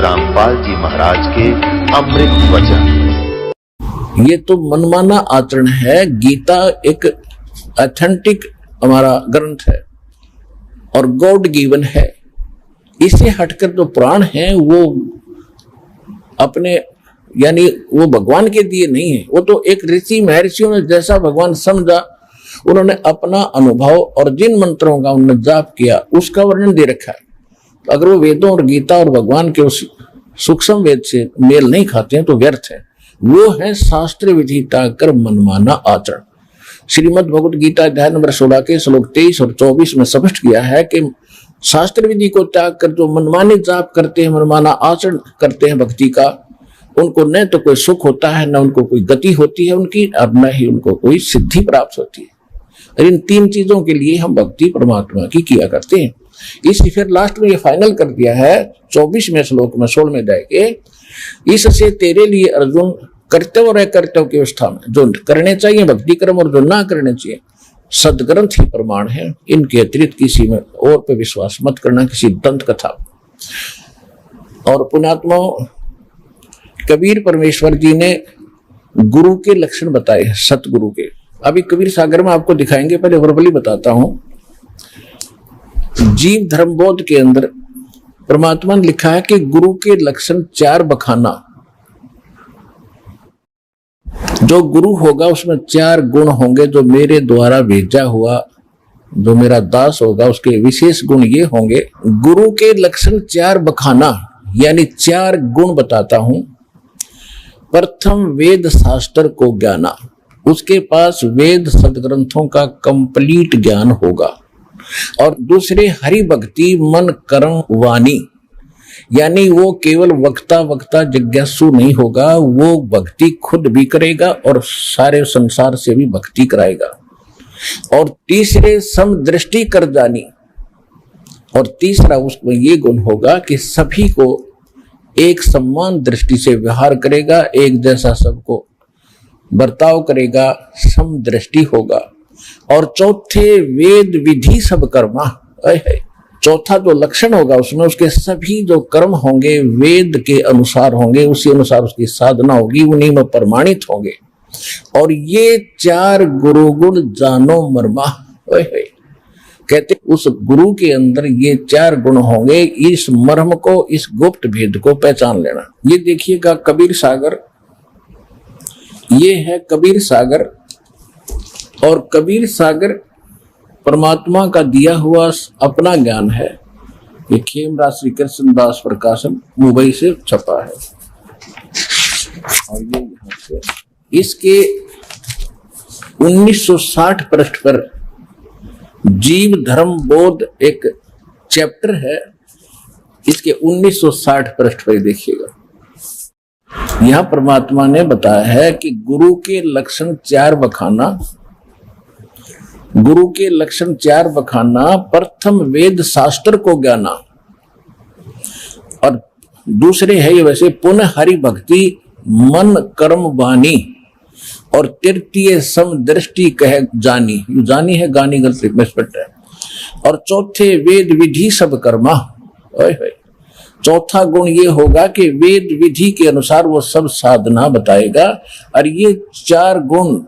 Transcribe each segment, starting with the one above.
पूज्य रामपाल जी महाराज के अमृत वचन। ये तो मनमाना आचरण है। गीता एक ऑथेंटिक हमारा ग्रंथ है और गॉड गिवन है। इसे हटकर जो पुराण है वो अपने यानी वो भगवान के दिए नहीं है। वो तो एक ऋषि महर्षियों ने जैसा भगवान समझा उन्होंने अपना अनुभव और जिन मंत्रों का उन्होंने जाप किया उसका वर्णन दे रखा है। अगर वो वेदों और गीता और भगवान के उस सूक्ष्म वेद से मेल नहीं खाते हैं तो व्यर्थ है। वो है शास्त्र विधि त्याग कर मनमाना आचरण। श्रीमद् भगवत गीता अध्याय नंबर 16 के श्लोक 23 और 24 में स्पष्ट किया है कि शास्त्र विधि को त्याग कर जो मनमाने जाप करते हैं, मनमाना आचरण करते हैं भक्ति का, उनको न तो कोई सुख होता है, न उनको कोई गति होती है उनकी, और न ही उनको कोई सिद्धि प्राप्त होती है। और इन तीन चीजों के लिए हम भक्ति परमात्मा की किया करते हैं। इसी फिर लास्ट में ये फाइनल कर दिया है 24वें श्लोक में 16वें अध्याय के, इससे तेरे लिए अर्जुन कर्तव्य और अकर्तव्य की अवस्था में जो करने चाहिए भक्ति कर्म और जो ना करने चाहिए सदग्रंथ ही प्रमाण है। इनके अतिरिक्त किसी में और पे विश्वास मत करना, किसी दंत कथा। और पुण्यात्मा कबीर परमेश्वर जी ने गुरु के लक्षण बताए हैं, सतगुरु के। अभी कबीर सागर में आपको दिखाएंगे, पहले वर्बली बताता हूं। जीव धर्म बोध के अंदर परमात्मा ने लिखा है कि गुरु के लक्षण 4 बखाना। जो गुरु होगा उसमें 4 गुण होंगे जो मेरे द्वारा भेजा हुआ जो मेरा दास होगा उसके विशेष गुण ये होंगे। गुरु के लक्षण 4 बखाना यानी 4 गुण बताता हूं। प्रथम वेद शास्त्र को ज्ञाना, उसके पास वेद सदग्रंथों का कंप्लीट ज्ञान होगा। और दूसरे हरि भक्ति मन कर्म वाणी, यानी वो केवल वक्ता जिज्ञासु नहीं होगा, वो भक्ति खुद भी करेगा और सारे संसार से भी भक्ति कराएगा। और तीसरे समदृष्टि कर जानी, और तीसरा उसमें ये गुण होगा कि सभी को एक समान दृष्टि से व्यवहार करेगा, एक जैसा सबको बर्ताव करेगा, समदृष्टि होगा। और चौथे वेद विधि सब कर्मा, चौथा जो लक्षण होगा उसमें उसके सभी जो कर्म होंगे वेद के अनुसार होंगे, उसी अनुसार उसकी साधना होगी, उन्हीं में प्रमाणित होंगे। और ये 4 गुरु गुण जानो मर्मा, कहते उस गुरु के अंदर ये 4 गुण होंगे, इस मर्म को, इस गुप्त भेद को पहचान लेना। ये देखिएगा कबीर सागर, ये है कबीर सागर। और कबीर सागर परमात्मा का दिया हुआ अपना ज्ञान है। ये खेमराज श्री कृष्ण दास प्रकाशन मुंबई से छपा है। और ये यहाँ से इसके 1960 पृष्ठ पर जीव धर्म बोध एक चैप्टर है, इसके 1960 पृष्ठ पर देखिएगा। यहां परमात्मा ने बताया है कि गुरु के लक्षण 4 बखाना, गुरु के लक्षण 4 बखाना। प्रथम वेद शास्त्र को ज्ञाना, और दूसरे है ये वैसे पुनः हरि भक्ति मन कर्म वाणी, और तृतीय समदृष्टि कह जानी, जानी है गानी गलती मिसपट है। और चौथे वेद विधि सब कर्मा, चौथा गुण ये होगा कि वेद विधि के अनुसार वो सब साधना बताएगा। और ये 4 गुण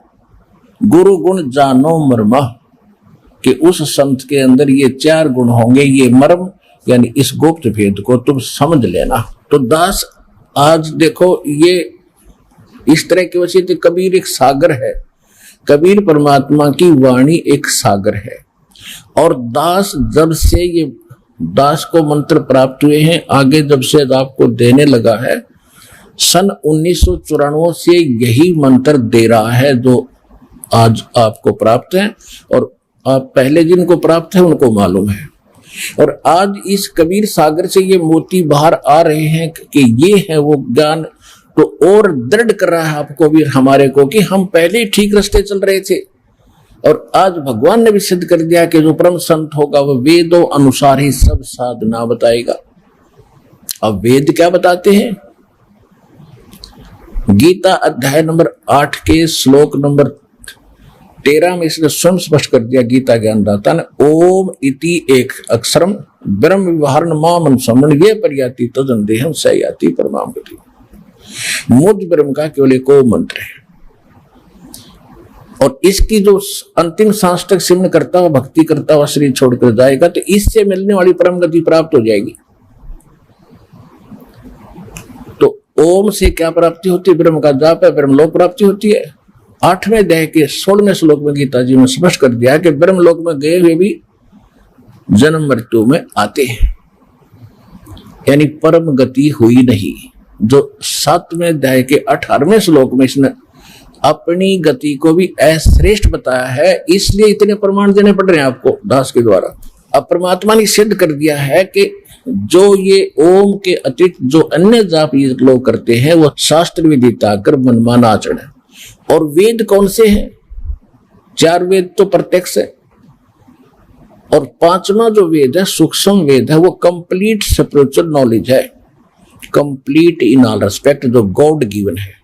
गुरु गुण जानो मर्मा, कि उस संत के अंदर ये 4 गुण होंगे, ये मर्म यानी इस गुप्त भेद को तुम समझ लेना। तो दास आज देखो ये इस तरह की वजह से कबीर एक सागर है, कबीर परमात्मा की वाणी एक सागर है। और दास जब से ये दास को मंत्र प्राप्त हुए हैं, आगे जब से आपको देने लगा है, सन 1994 से यही मंत्र दे रहा है जो आज आपको प्राप्त है। और आप पहले जिनको प्राप्त है उनको मालूम है। और आज इस कबीर सागर से ये मोती बाहर आ रहे हैं कि ये है वो ज्ञान, तो और दृढ़ कर रहा है आपको भी हमारे को कि हम पहले ठीक रास्ते चल रहे थे। और आज भगवान ने भी सिद्ध कर दिया कि जो परम संत होगा वो वेदों अनुसार ही सब साधना बताएगा। अब वेद क्या बताते हैं? गीता अध्याय नंबर 8 के श्लोक नंबर 13 में इसने स्वयं स्पष्ट कर दिया गीता ज्ञानदाता ने, ओम इति एक अक्षरम ब्रह्म विवहारण मामन समण ये परियाति तजन देहम सयाति परमाम गति। मुझ ब्रह्म का केवल एक मंत्र है और इसकी जो अंतिम सांस तक सिमरण करता हुआ भक्ति करता हुआ शरीर छोड़कर जाएगा तो इससे मिलने वाली परम गति प्राप्त हो जाएगी। तो ओम से क्या प्राप्ति होती है? ब्रह्म का जाप है, ब्रह्मलोक प्राप्ति होती है। 8वें अध्याय के 16वें श्लोक में गीता जी ने स्पष्ट कर दिया कि ब्रह्मलोक में गए हुए भी जन्म मृत्यु में आते हैं, यानी परम गति हुई नहीं। जो 7वें अध्याय के 18वें श्लोक में इसने अपनी गति को भी अश्रेष्ठ बताया है, इसलिए इतने प्रमाण देने पड़ रहे हैं आपको दास के द्वारा। अब परमात्मा ने सिद्ध कर दिया है कि जो ये ओम के अतिरिक्त जो अन्य जाप ये लोग करते हैं वो शास्त्र विदिता कर मनमाना आचरण है। और वेद कौन से हैं? 4 वेद तो प्रत्यक्ष है और 5वां जो वेद है सूक्ष्म वेद है, वो कंप्लीट स्पिरिचुअल नॉलेज है, कंप्लीट इन ऑल रेस्पेक्ट, जो गॉड गिवन है।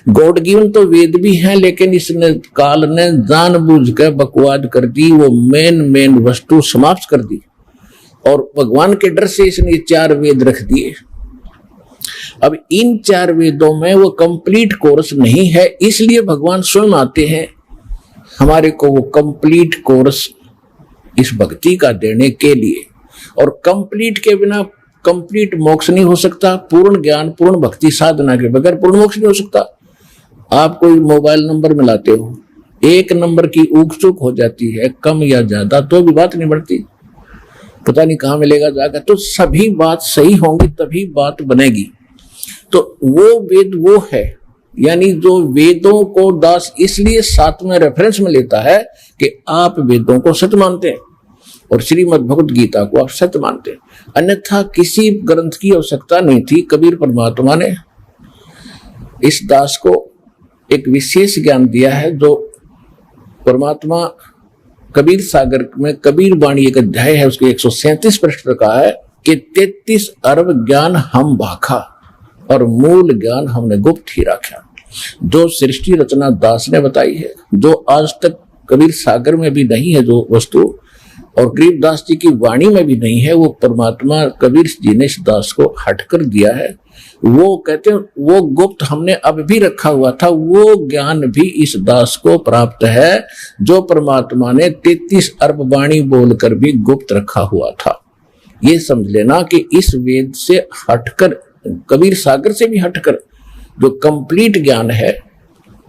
गॉड गिवन तो वेद भी है, लेकिन इसने काल ने जानबूझकर बकवाद कर दी, वो मेन वस्तु समाप्त कर दी और भगवान के डर से इसने 4 वेद रख दिए। अब इन 4 वेदों में वो कंप्लीट कोर्स नहीं है, इसलिए भगवान स्वयं आते हैं हमारे को वो कंप्लीट कोर्स इस भक्ति का देने के लिए। और कंप्लीट के बिना कंप्लीट मोक्ष नहीं हो सकता, पूर्ण ज्ञान पूर्ण भक्ति साधना के बगैर पूर्ण मोक्ष नहीं हो सकता। आप कोई मोबाइल नंबर मिलाते हो, 1 नंबर की ऊक चूक हो जाती है कम या ज्यादा तो भी बात नहीं बढ़ती, पता नहीं कहां मिलेगा जाकर, तो सभी बात सही होंगी तभी बात बनेगी। तो वो वेद वो है, यानी जो वेदों को दास इसलिए 7वें रेफरेंस में लेता है कि आप वेदों को सत्य मानते हैं और श्रीमद् भगवत गीता को आप सत्य मानते हैं, अन्यथा किसी ग्रंथ की आवश्यकता नहीं थी। कबीर परमात्मा ने इस दास को एक विशेष ज्ञान दिया है, जो परमात्मा कबीर सागर में कबीर वाणी एक अध्याय है, उसके 137 पृष्ठ पर कहा है कि 33 अरब ज्ञान हम भाखा और मूल ज्ञान हमने गुप्त ही रखा। जो सृष्टि रचना दास ने बताई है, जो आज तक कबीर सागर में भी नहीं है जो वस्तु, और गरीबदास जी की वाणी में भी नहीं है, वो परमात्मा कबीर जी ने इस दास को हटकर दिया है। वो कहते हैं वो गुप्त हमने अब भी रखा हुआ था, वो ज्ञान भी इस दास को प्राप्त है जो परमात्मा ने 33 अरब वाणी बोलकर भी गुप्त रखा हुआ था। ये समझ लेना कि इस वेद से हटकर, कबीर सागर से भी हटकर जो कंप्लीट ज्ञान है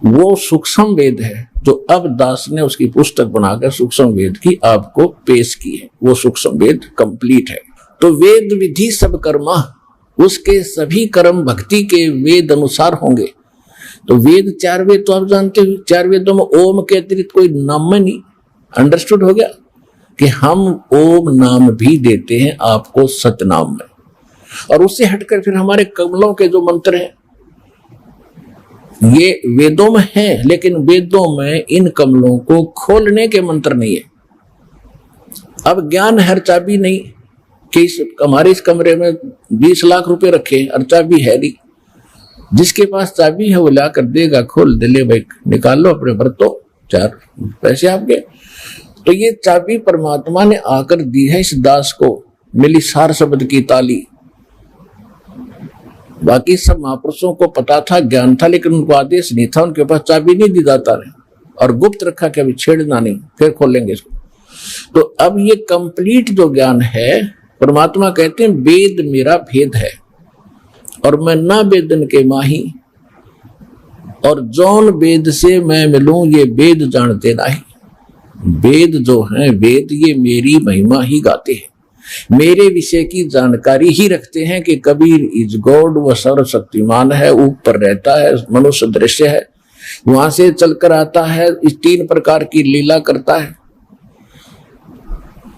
वो सूक्ष्म वेद है, जो अब दास ने उसकी पुस्तक बनाकर सूक्ष्म वेद की आपको पेश की है। वो सूक्ष्म वेद कंप्लीट है। तो वेद विधि सब कर्मा, उसके सभी कर्म भक्ति के वेद अनुसार होंगे। तो वेद 4 वेद तो आप जानते हो, 4 वेदों में ओम के अतिरिक्त कोई नाम में नहीं। अंडरस्टूड हो गया कि हम ओम नाम भी देते हैं आपको सतनाम में, और उससे हटकर फिर हमारे कमलों के जो मंत्र हैं ये वेदों में हैं, लेकिन वेदों में इन कमलों को खोलने के मंत्र नहीं है। अब ज्ञान हर चाबी नहीं कि हमारे इस कमरे में 20 लाख रुपए रखे और चाबी है नहीं, जिसके पास चाबी है वो ला कर देगा, खोल दे, ले भाई निकाल लो अपने बरतो, 4 पैसे आपके। तो ये चाबी परमात्मा ने आकर दी है इस दास को, मिली सार शब्द की ताली। बाकी सब महापुरुषों को पता था, ज्ञान था, लेकिन उनको आदेश नहीं था, उनके पास चाबी नहीं दी दाता ने, और गुप्त रखा कि अभी छेड़ना नहीं, फिर खोलेंगे इसको। तो अब ये कंप्लीट जो ज्ञान है, परमात्मा कहते हैं वेद मेरा भेद है और मैं ना वेदन के माही, और जौन वेद से मैं मिलूं ये वेद जानते नहीं। वेद जो है वेद ये मेरी महिमा ही गाते हैं, मेरे विषय की जानकारी ही रखते हैं कि कबीर इज गॉड, वह सर्वशक्तिमान है, ऊपर रहता है, मनुष्य दृश्य है, वहां से चलकर आता है, इस 3 प्रकार की लीला करता है,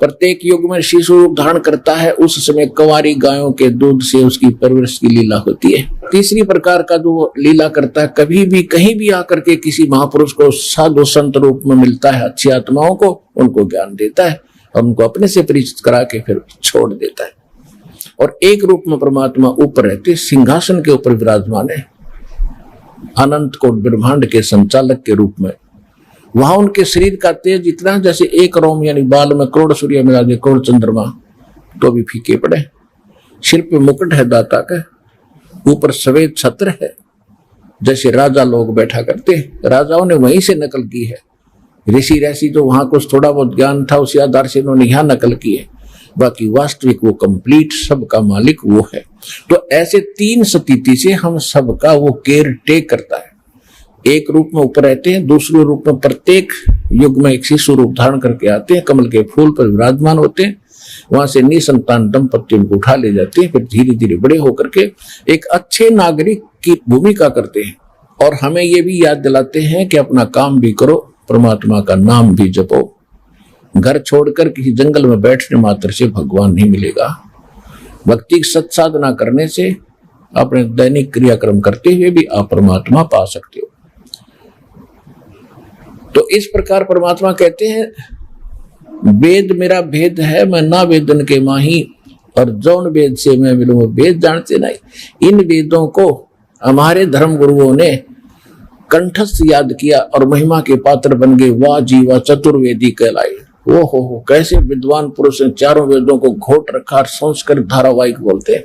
प्रत्येक युग में शिशु रूप धारण करता है, उस समय कुंवारी गायों के दूध से उसकी परवरिश की लीला होती है। तीसरी प्रकार का जो लीला करता है, कभी भी कहीं भी आकर के किसी महापुरुष को साधु संत रूप में मिलता है, अच्छी आत्माओं को, उनको ज्ञान देता है और उनको अपने से परिचित करा के फिर छोड़ देता है। और एक रूप में परमात्मा ऊपर रहते, सिंहासन के ऊपर विराजमान है, अनंत कोट ब्रह्मांड के संचालक के रूप में। वहां उनके शरीर का तेज इतना जैसे 1 रोम यानी बाल में करोड़ सूर्य मिला दे, करोड़ चंद्रमा, तो भी फीके पड़े। सिर पे मुकुट है दाता का, ऊपर सफेद छत्र है, जैसे राजा लोग बैठा करते, राजाओं ने वहीं से नकल की है। ऋषि ऋषि तो वहां कुछ थोड़ा बहुत ज्ञान था, उसी आधार से इन्होंने यहां नकल की है, बाकी वास्तविक वो कंप्लीट सबका मालिक वो है। तो ऐसे तीन स्थिति से हम सबका वो केयर टेक करता है। एक रूप में ऊपर रहते हैं, दूसरे रूप में प्रत्येक युग में एक शिशु रूप धारण करके आते हैं, कमल के फूल पर विराजमान होते हैं, वहां से निसंतान दंपतियों को उठा ले जाते हैं, फिर धीरे धीरे बड़े होकर के एक अच्छे नागरिक की भूमिका करते हैं। और हमें ये भी याद दिलाते हैं कि अपना काम भी करो, परमात्मा का नाम भी जपो। घर छोड़कर किसी जंगल में बैठने मात्र से भगवान नहीं मिलेगा। भक्ति सत साधना करने से, अपने दैनिक क्रियाक्रम करते हुए भी आप परमात्मा पा सकते हो। तो इस प्रकार परमात्मा कहते हैं, वेद मेरा भेद है, मैं ना वेदन के माही, और जौन वेद से मैं मिलूं वेद जानते नहीं। इन वेदों को हमारे धर्म गुरुओं ने कंठस्थ याद किया और महिमा के पात्र बन गए। वाह जी वाह, चतुर्वेदी कहलाए। वो हो कैसे विद्वान पुरुष ने चारों वेदों को घोट रखा, संस्कृत धारावाहिक बोलते हैं।